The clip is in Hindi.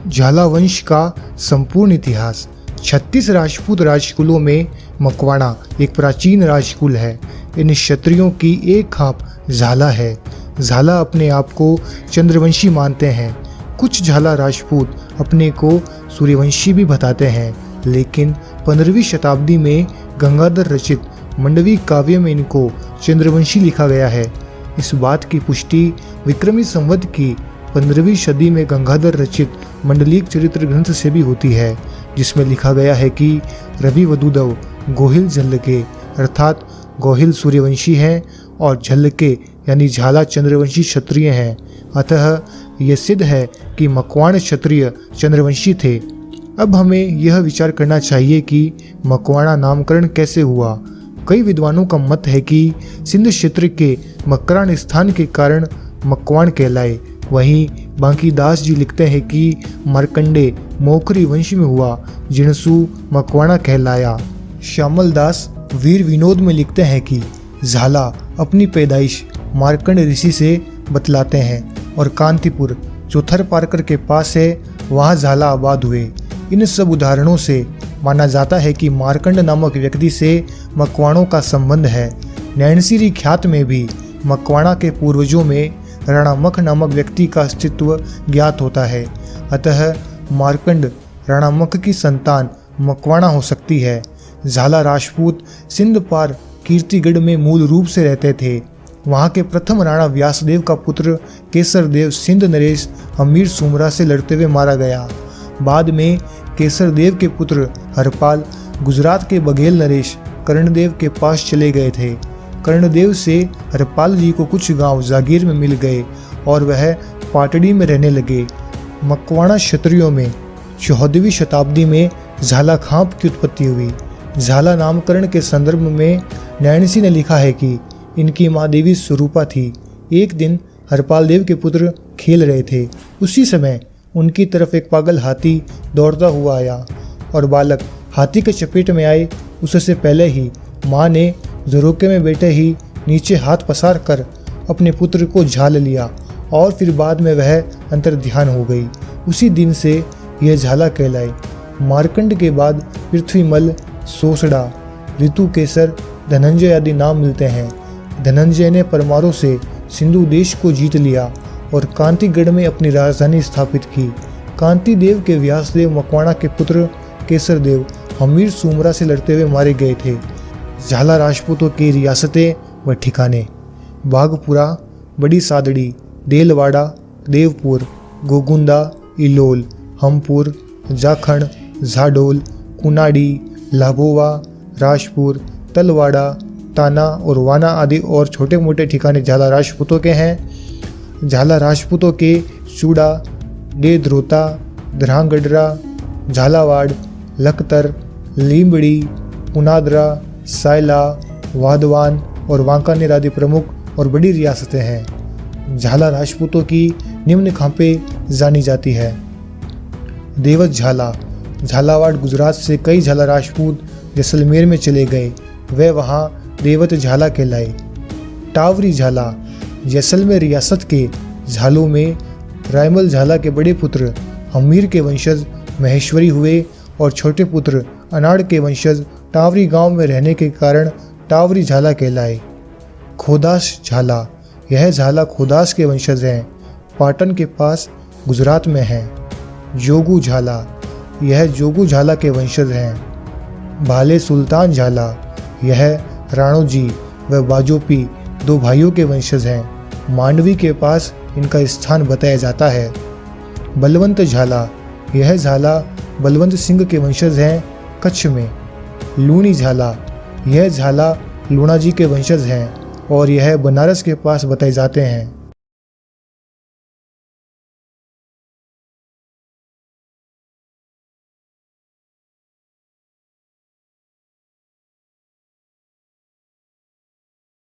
झाला वंश का संपूर्ण इतिहास। 36 राजपूत राजकुलों में मकवाणा एक प्राचीन राजकुल है। इन क्षत्रियों की एक खाप झाला है। झाला अपने आप को चंद्रवंशी मानते हैं। कुछ झाला राजपूत अपने को सूर्यवंशी भी बताते हैं, लेकिन 15वीं शताब्दी में गंगाधर रचित मंडवी काव्य में इनको चंद्रवंशी लिखा गया है। इस बात की पुष्टि विक्रमी संवत की 15वीं सदी में गंगाधर रचित मंडलिक चरित्र ग्रंथ से भी होती है, जिसमें लिखा गया है कि रवि वदुदव गोहिल झल्लके अर्थात गोहिल सूर्यवंशी हैं और झल्लके यानी झाला चंद्रवंशी क्षत्रिय हैं। अतः यह सिद्ध है कि मकवाण क्षत्रिय चंद्रवंशी थे। अब हमें यह विचार करना चाहिए कि मकवाणा नामकरण कैसे हुआ। कई विद्वानों का मत है कि सिंध क्षेत्र के मकरान स्थान के कारण मकवाण कहलाए। वहीं बांकीदास जी लिखते हैं कि मार्कंडे मोखरी वंश में हुआ, जिनसु मकवाणा कहलाया। श्यामल दास वीर विनोद में लिखते हैं कि झाला अपनी पैदाइश मार्कंड ऋषि से बतलाते हैं और कांतिपुर जो थरपारकर के पास है वहाँ झाला आबाद हुए। इन सब उदाहरणों से माना जाता है कि मार्कंड नामक व्यक्ति से मकवाणों का संबंध है। नैनसिरी ख्यात में भी मकवाणा के पूर्वजों में राणामख नामक व्यक्ति का अस्तित्व ज्ञात होता है। अतः मार्कंड राणामख की संतान मकवाणा हो सकती है। झाला राजपूत सिंध पार कीर्तिगढ़ में मूल रूप से रहते थे। वहाँ के प्रथम राणा व्यासदेव का पुत्र केसरदेव सिंध नरेश हमीर सुमरा से लड़ते हुए मारा गया। बाद में केसरदेव के पुत्र हरपाल गुजरात के बघेल नरेश कर्णदेव के पास चले गए थे। कर्णदेव से हरपाल जी को कुछ गांव जागीर में मिल गए और वह पाटड़ी में रहने लगे। मकवाणा क्षत्रियों में 14वीं शताब्दी में झाला खाप की उत्पत्ति हुई। झाला नामकरण के संदर्भ में नैणसी ने लिखा है कि इनकी माँ देवी स्वरूपा थी। एक दिन हरपाल देव के पुत्र खेल रहे थे। उसी समय उनकी तरफ एक पागल हाथी दौड़ता हुआ आया और बालक हाथी के चपेट में आए उससे पहले ही माँ ने झरोके में बैठे ही नीचे हाथ पसार कर अपने पुत्र को झाल लिया और फिर बाद में वह अंतर ध्यान हो गई। उसी दिन से यह झाला कहलाए। मार्कंड के बाद पृथ्वीमल, सोसड़ा, ऋतुकेसर, धनंजय आदि नाम मिलते हैं। धनंजय ने परमारों से सिंधु देश को जीत लिया और कांतिगढ़ में अपनी राजधानी स्थापित की। कांति देव के व्यासदेव मकवाणा के पुत्र केसरदेव हमीर सुमरा से लड़ते हुए मारे गए थे। झाला राजपूतों की रियासतें व ठिकाने: बाघपुरा, बड़ी सादड़ी, देलवाड़ा, देवपुर, गोगुंदा, इलोल, हमपुर, जाखण, झाडोल, कुनाडी, लाभोवा, राजपुर, तलवाड़ा, ताना और वाना आदि और छोटे मोटे ठिकाने झाला राजपूतों के हैं। झाला राजपूतों के चूड़ा, डेद्रोता, धरांगड्रा, झालावाड़, लखतर, लींबड़ी, पुनादरा, सायला, वाधवान और वांकानेर आदि प्रमुख और बड़ी रियासतें हैं। झाला राजपूतों की निम्न खापें जानी जाती है। देवत झाला: झालावाड़ गुजरात से कई झाला राजपूत जैसलमेर में चले गए। वे वहाँ देवत झाला कहलाए। टावरी झाला: जैसलमेर रियासत के झालों में रायमल झाला के बड़े पुत्र हमीर के वंशज महेश्वरी हुए और छोटे पुत्र अनाड़ के वंशज टावरी गांव में रहने के कारण टावरी झाला कहलाए। खोदास झाला: यह झाला खोदास के वंशज हैं। पाटन के पास गुजरात में है। जोगू झाला: यह जोगू झाला के वंशज हैं। भाले सुल्तान झाला: यह राणोजी व बाजोपी दो भाइयों के वंशज हैं। मांडवी के पास इनका स्थान बताया जाता है। बलवंत झाला: यह झाला बलवंत सिंह के वंशज हैं, कच्छ में। लूणी झाला: यह झाला लूणाजी के वंशज हैं और यह बनारस के पास बताए जाते हैं।